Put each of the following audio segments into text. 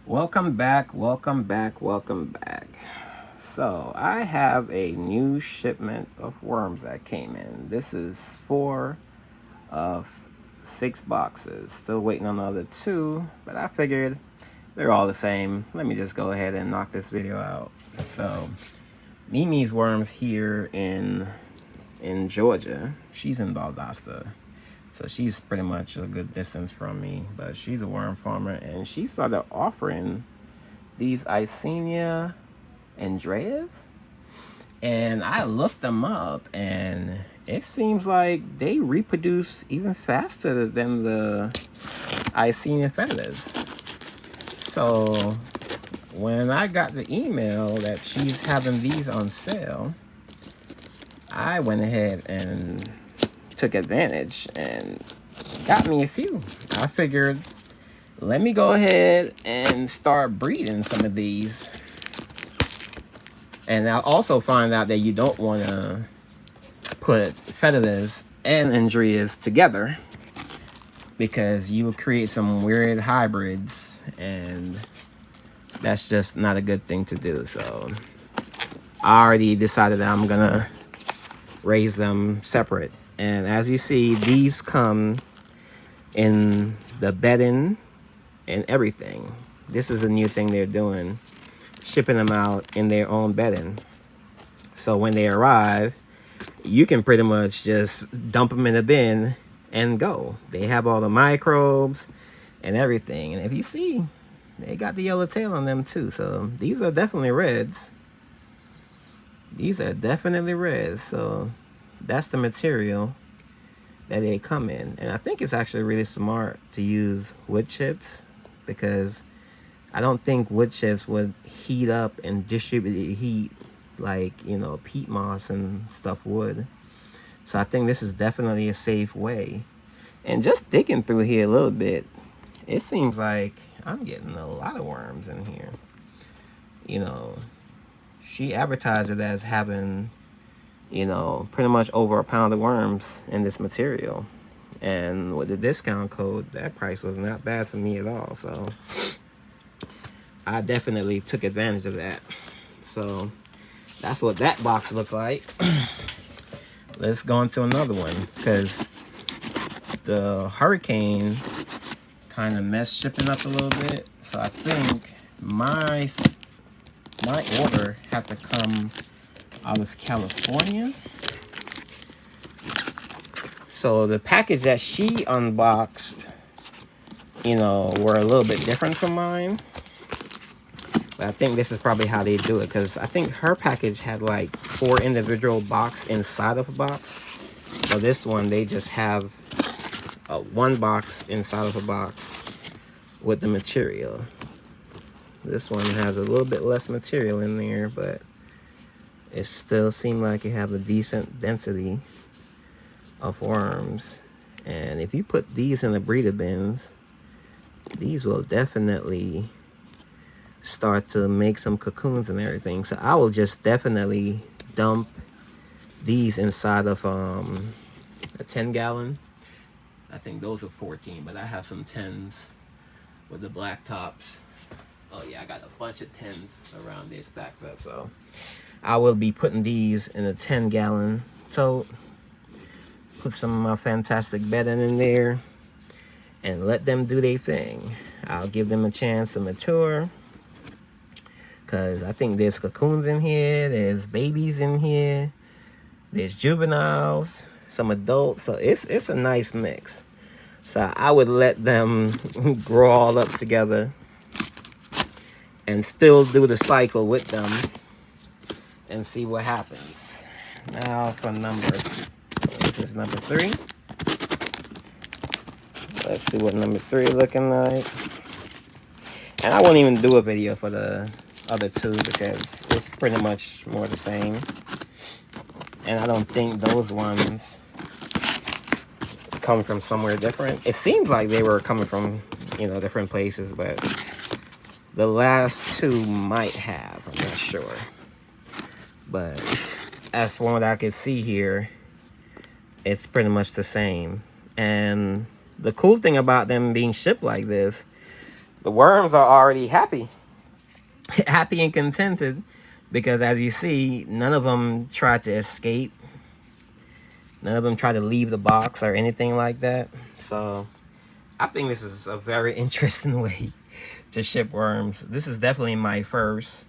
Welcome back, welcome back, welcome back. So, I have a new shipment of worms that came in. This is 4 of 6 boxes. Still waiting on the other 2, but I figured they're all the same. Let me just go ahead and knock this video out. So, Mimi's worms here in Georgia. She's in Valdosta. So she's pretty much a good distance from me, but she's a worm farmer, and she started offering these Eisenia Andreas, and I looked them up, and it seems like they reproduce even faster than the Eisenia feathers. So when I got the email that she's having these on sale, I went ahead and took advantage and got me a few. I figured, let me go ahead and start breeding some of these. And I also find out that you don't want to put feathers and Andreas together, because you will create some weird hybrids, and that's just not a good thing to do. So I already decided that I'm gonna raise them separate. And as you see, these come in the bedding and everything. This is a new thing they're doing, shipping them out in their own bedding. So when they arrive, you can pretty much just dump them in a bin and go. They have all the microbes and everything. And if you see, they got the yellow tail on them too. So these are definitely reds. These are definitely reds. So that's the material that they come in. And I think it's actually really smart to use wood chips, because I don't think wood chips would heat up and distribute the heat like, peat moss and stuff would. So I think this is definitely a safe way. And just digging through here a little bit, it seems like I'm getting a lot of worms in here. She advertised it as having, pretty much over a pound of worms in this material. And with the discount code, that price was not bad for me at all. So I definitely took advantage of that. So that's what that box looked like. Let's go into another one, because the hurricane kind of messed shipping up a little bit. So I think my order had to come out of California. So the package that she unboxed, were a little bit different from mine. But I think this is probably how they do it, because I think her package had like 4 individual boxes inside of a box. So this one, they just have one box inside of a box with the material. This one has a little bit less material in there, but it still seemed like it have a decent density of worms. And if you put these in the breeder bins, these will definitely start to make some cocoons and everything. So I will just definitely dump these inside of a 10-gallon. I think those are 14, but I have some 10s with the black tops. Oh yeah, I got a bunch of 10s around there stacked up. So I will be putting these in a 10-gallon tote. Put some of my fantastic bedding in there and let them do their thing. I'll give them a chance to mature, because I think there's cocoons in here, there's babies in here, there's juveniles, some adults. So it's a nice mix. So I would let them grow all up together and still do the cycle with them and see what happens. Now for this is number 3. Let's see what number 3 is looking like. And I won't even do a video for the other 2, because it's pretty much more the same. And I don't think those ones come from somewhere different. It seems like they were coming from, different places, but the last 2 might have. I'm not sure. But as from what I can see here, it's pretty much the same. And the cool thing about them being shipped like this, the worms are already happy. Happy and contented, because as you see, none of them tried to escape. None of them tried to leave the box or anything like that. So I think this is a very interesting way to ship worms. This is definitely my first,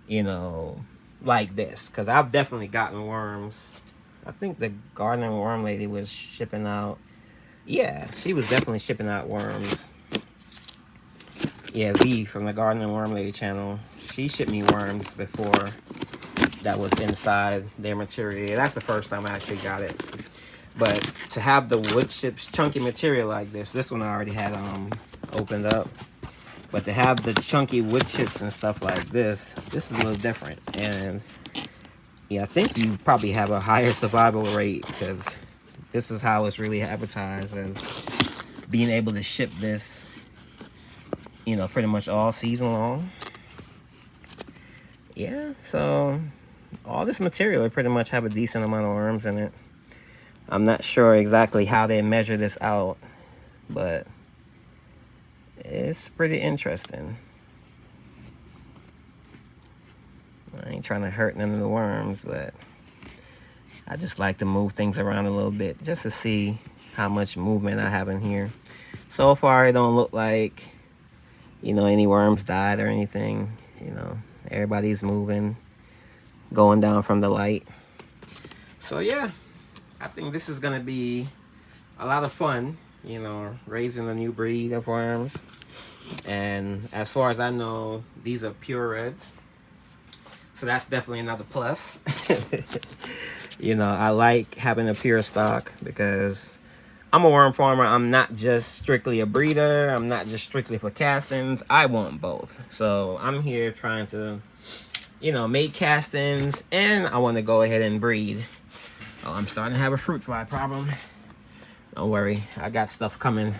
you know, like this, because I've definitely gotten worms. I think the garden worm lady was shipping out. Yeah, she was definitely shipping out worms. Yeah, V from the Garden and Worm Lady channel. She shipped me worms before that was inside their material. That's the first time I actually got it. But to have the wood chips chunky material like this one I already had opened up. But to have the chunky wood chips and stuff like this is a little different. And yeah, I think you probably have a higher survival rate, because this is how it's really advertised, as being able to ship this, you know, pretty much all season long. Yeah, so all this material will pretty much have a decent amount of worms in it. I'm not sure exactly how they measure this out, but it's pretty interesting. I ain't trying to hurt none of the worms, but I just like to move things around a little bit just to see how much movement I have in here. So far, it don't look like, you know, any worms died or anything. You know, everybody's moving, going down from the light. So yeah, I think this is gonna be a lot of fun, you know, raising a new breed of worms. And as far as I know, these are pure reds, so that's definitely another plus. You know, I like having a pure stock, because I'm a worm farmer. I'm not just strictly a breeder. I'm not just strictly for castings. I want both. So I'm here trying to, you know, make castings, and I want to go ahead and breed. Oh, I'm starting to have a fruit fly problem. Don't worry, I got stuff coming.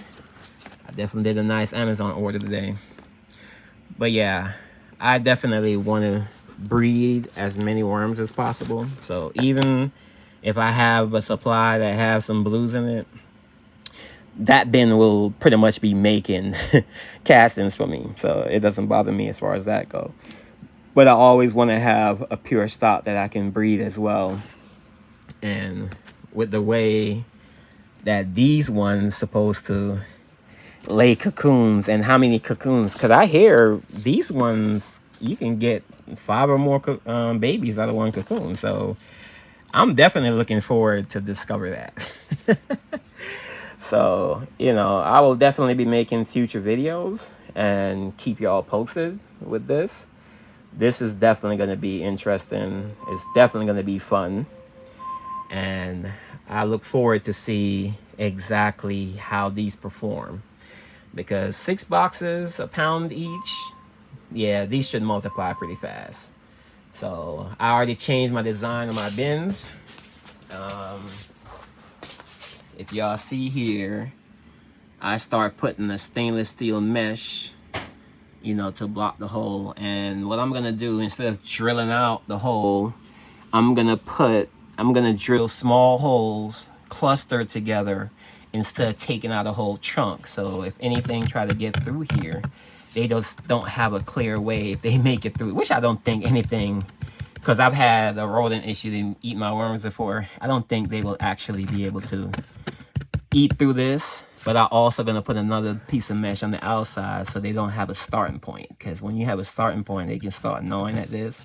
I definitely did a nice Amazon order today. But yeah, I definitely want to breed as many worms as possible. So even if I have a supply that has some blues in it, that bin will pretty much be making castings for me. So it doesn't bother me as far as that goes. But I always want to have a pure stock that I can breed as well. And with the way that these ones supposed to lay cocoons, and how many cocoons, because I hear these ones you can get 5 or more babies out of one cocoon. So I'm definitely looking forward to discover that. So, you know, I will definitely be making future videos and keep y'all posted with this. This is definitely going to be interesting. It's definitely going to be fun. And I look forward to see exactly how these perform. Because 6 boxes, £1 each, yeah, these should multiply pretty fast. So I already changed my design of my bins. If y'all see here, I start putting a stainless steel mesh, you know, to block the hole. And what I'm gonna do, instead of drilling out the hole, I'm gonna drill small holes clustered together instead of taking out a whole chunk. So if anything try to get through here, they just don't have a clear way if they make it through, which I don't think anything, because I've had a rodent issue, they eat my worms before. I don't think they will actually be able to eat through this. But I'm also going to put another piece of mesh on the outside so they don't have a starting point, because when you have a starting point, they can start gnawing at this.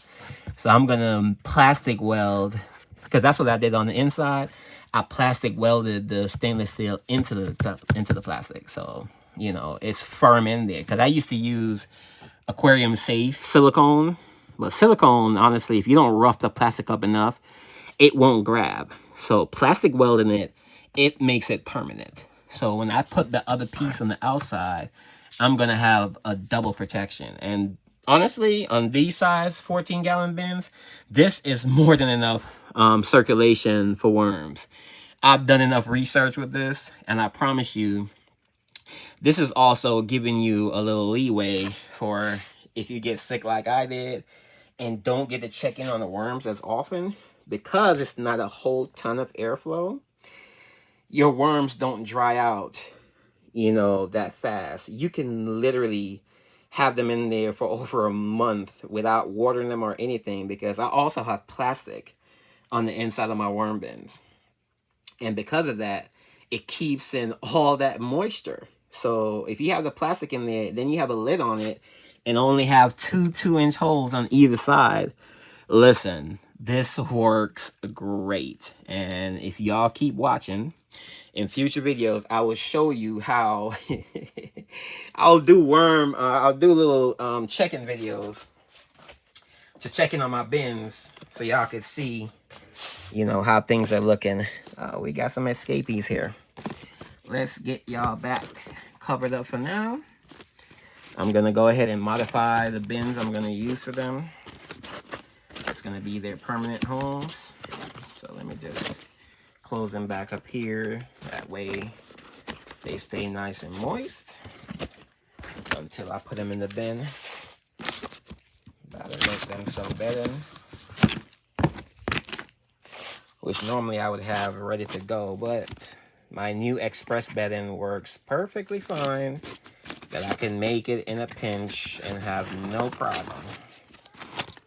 So I'm going to plastic weld, because that's what I did on the inside. I plastic welded the stainless steel into the plastic, so you know it's firm in there. Because I used to use aquarium safe silicone, but silicone, honestly, if you don't rough the plastic up enough, it won't grab. So plastic welding it makes it permanent. So when I put the other piece on the outside, I'm gonna have a double protection. And honestly, on these size 14-gallon bins, this is more than enough circulation for worms. I've done enough research with this, and I promise you, this is also giving you a little leeway for if you get sick like I did and don't get to check in on the worms as often, because it's not a whole ton of airflow. Your worms don't dry out, you know, that fast. You can literally have them in there for over a month without watering them or anything, because I also have plastic on the inside of my worm bins. And because of that, it keeps in all that moisture. So if you have the plastic in there, then you have a lid on it and only have two 2-inch holes on either side. Listen, this works great. And if y'all keep watching, in future videos, I will show you how I'll do little check-in videos to check in on my bins so y'all could see, you know, how things are looking. We got some escapees here. Let's get y'all back covered up for now. I'm gonna go ahead and modify the bins I'm gonna use for them. It's gonna be their permanent homes. So let me just close them back up here. That way they stay nice and moist until I put them in the bin. Gotta make them some bedding, which normally I would have ready to go, but my new express bedding works perfectly fine, that I can make it in a pinch and have no problem.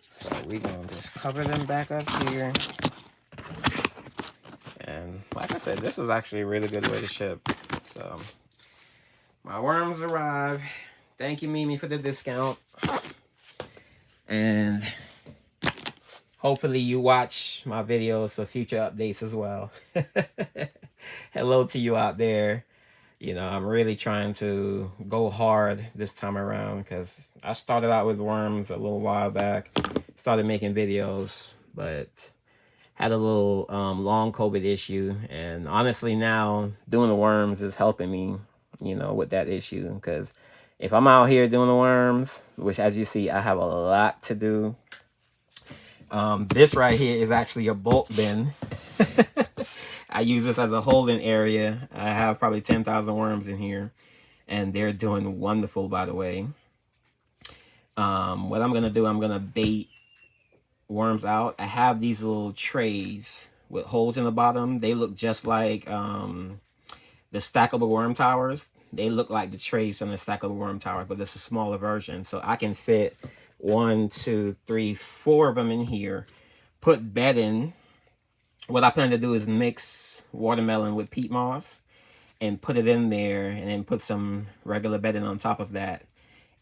So we're gonna just cover them back up here. And like I said, this is actually a really good way to ship. So my worms arrive. Thank you, Mimi, for the discount. And hopefully you watch my videos for future updates as well. Hello to you out there. You know, I'm really trying to go hard this time around, because I started out with worms a little while back. Started making videos, but had a little long COVID issue. And honestly, now doing the worms is helping me, you know, with that issue. Because if I'm out here doing the worms, which as you see, I have a lot to do. This right here is actually a bulk bin. I use this as a holding area. I have probably 10,000 worms in here, and they're doing wonderful, by the way. What I'm gonna do, I'm gonna bait worms out. I have these little trays with holes in the bottom. They look just like the stackable worm towers. They look like the trays from the stackable worm tower, but it's a smaller version. So I can fit 1, 2, 3, 4 of them in here. Put bedding. What I plan to do is mix watermelon with peat moss and put it in there, and then put some regular bedding on top of that.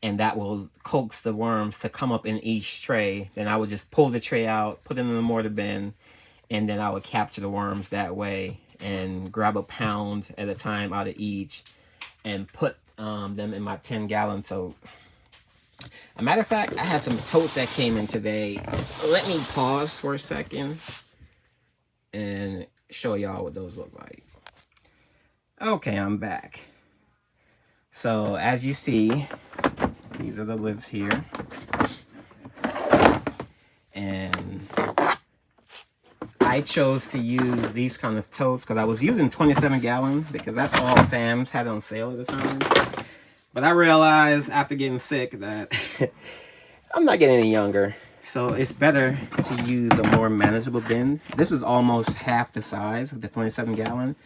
And that will coax the worms to come up in each tray. Then I would just pull the tray out, put it in the mortar bin, and then I would capture the worms that way and grab a pound at a time out of each and put them in my 10-gallon tote. A matter of fact, I had some totes that came in today. Let me pause for a second and show y'all what those look like. Okay, I'm back. So as you see, these are the lids here. And I chose to use these kind of totes because I was using 27-gallon because that's all Sam's had on sale at the time. But I realized after getting sick that I'm not getting any younger. So it's better to use a more manageable bin. This is almost half the size of the 27-gallon.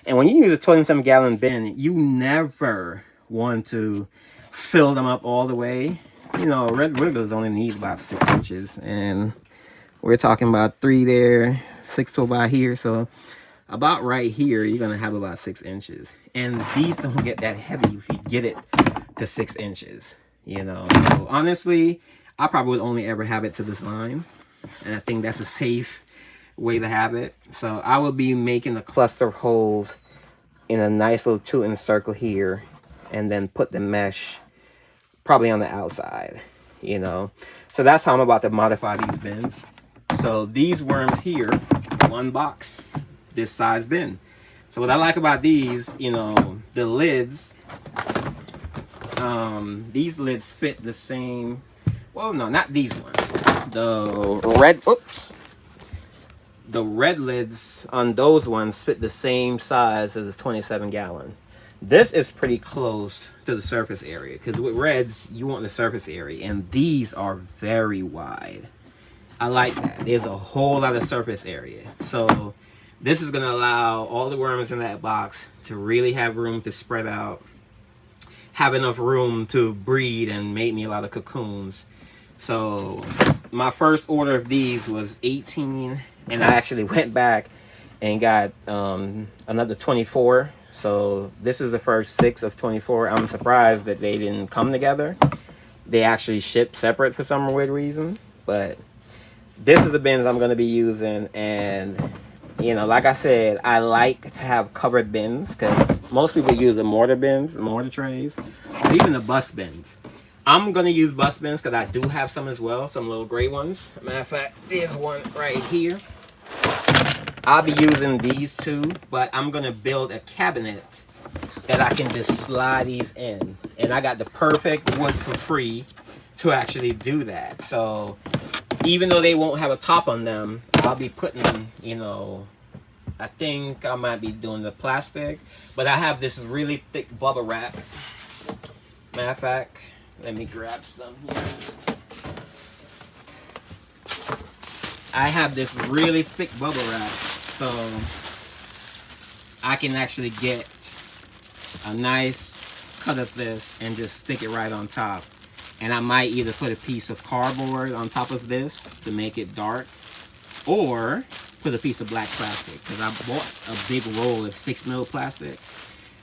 And when you use a 27-gallon bin, you never want to fill them up all the way. You know, red wigglers only need about 6 inches. And we're talking about 3 there, 6 to about here. So about right here, you're going to have about 6 inches. And these don't get that heavy if you get it to 6 inches. You know, so honestly, I probably would only ever have it to this line. And I think that's a safe way to have it. So I will be making a cluster of holes in a nice little 2-inch circle here. And then put the mesh probably on the outside, you know. So that's how I'm about to modify these bins. So these worms here, 1 box, this size bin. So what I like about these, you know, the lids, these lids fit the same. Well, no, not these ones. The red lids on those ones fit the same size as a 27-gallon. This is pretty close to the surface area, because with reds, you want the surface area, and these are very wide. I like that. There's a whole lot of surface area. So this is going to allow all the worms in that box to really have room to spread out have enough room to breed and make me a lot of cocoons. So my first order of these was 18, and I actually went back and got another 24. So this is the first 6 of 24. I'm surprised that they didn't come together. They actually ship separate for some weird reason. But this is the bins I'm going to be using. And, you know, like I said, I like to have covered bins because most people use the mortar bins, mortar trays, or even the bus bins. I'm going to use bus bins because I do have some as well, some little gray ones. Matter of fact, there's one right here. I'll be using these two, but I'm going to build a cabinet that I can just slide these in. And I got the perfect wood for free to actually do that. So even though they won't have a top on them, I'll be putting, you know, I think I might be doing the plastic, but I have this really thick bubble wrap. Matter of fact, let me grab some here. I have this really thick bubble wrap, so I can actually get a nice cut of this and just stick it right on top. And I might either put a piece of cardboard on top of this to make it dark, or put a piece of black plastic, because I bought a big roll of 6mm plastic.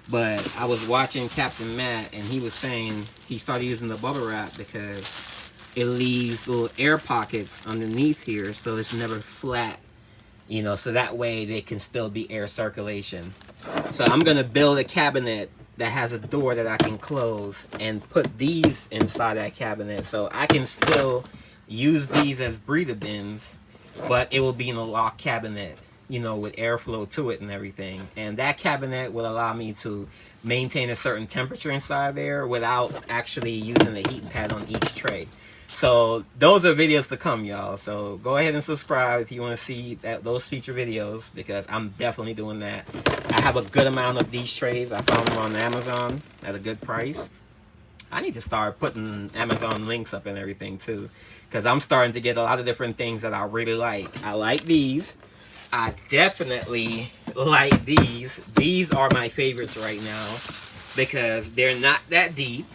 But I was watching Captain Matt, and he was saying he started using the bubble wrap because it leaves little air pockets underneath here, so it's never flat, you know, so that way they can still be air circulation. So I'm going to build a cabinet that has a door that I can close and put these inside that cabinet, so I can still use these as breeder bins, but it will be in a locked cabinet, you know, with airflow to it and everything. And that cabinet will allow me to maintain a certain temperature inside there without actually using the heating pad on each tray. So those are videos to come, y'all. So go ahead and subscribe if you want to see those future videos, because I'm definitely doing that. I have a good amount of these trays. I found them on Amazon at a good price. I need to start putting Amazon links up and everything too, because I'm starting to get a lot of different things that I really like. I like these. I definitely like these. These are my favorites right now because they're not that deep.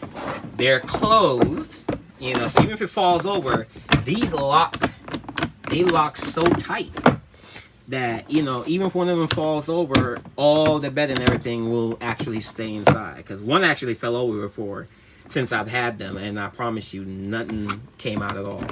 They're closed. You know, so even if it falls over, these lock. They lock so tight that, you know, even if one of them falls over, all the bed and everything will actually stay inside. Because one actually fell over before since I've had them, and I promise you, nothing came out at all.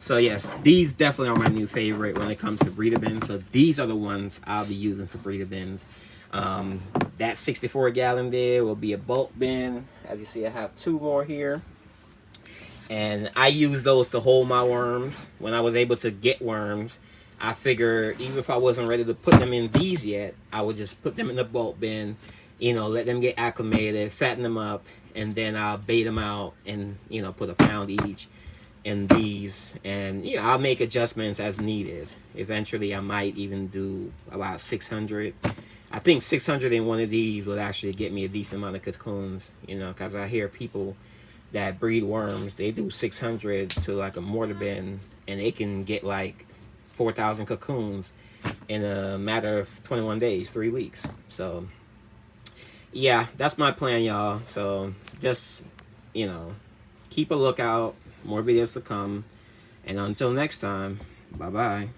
So yes, these definitely are my new favorite when it comes to breeder bins. So these are the ones I'll be using for breeder bins. That 64-gallon there will be a bulk bin. As you see, I have 2 more here. And I use those to hold my worms. When I was able to get worms, I figure even if I wasn't ready to put them in these yet, I would just put them in the bulk bin, you know, let them get acclimated, fatten them up, and then I'll bait them out and, you know, put a pound each in these. And, you know, I'll make adjustments as needed. Eventually, I might even do about 600. I think 600 in one of these would actually get me a decent amount of cocoons, you know, because I hear people that breed worms, they do 600 to like a mortar bin, and they can get like 4,000 cocoons in a matter of 21 days, 3 weeks. So yeah, that's my plan, y'all. So just, you know, keep a lookout, more videos to come, and until next time, bye bye.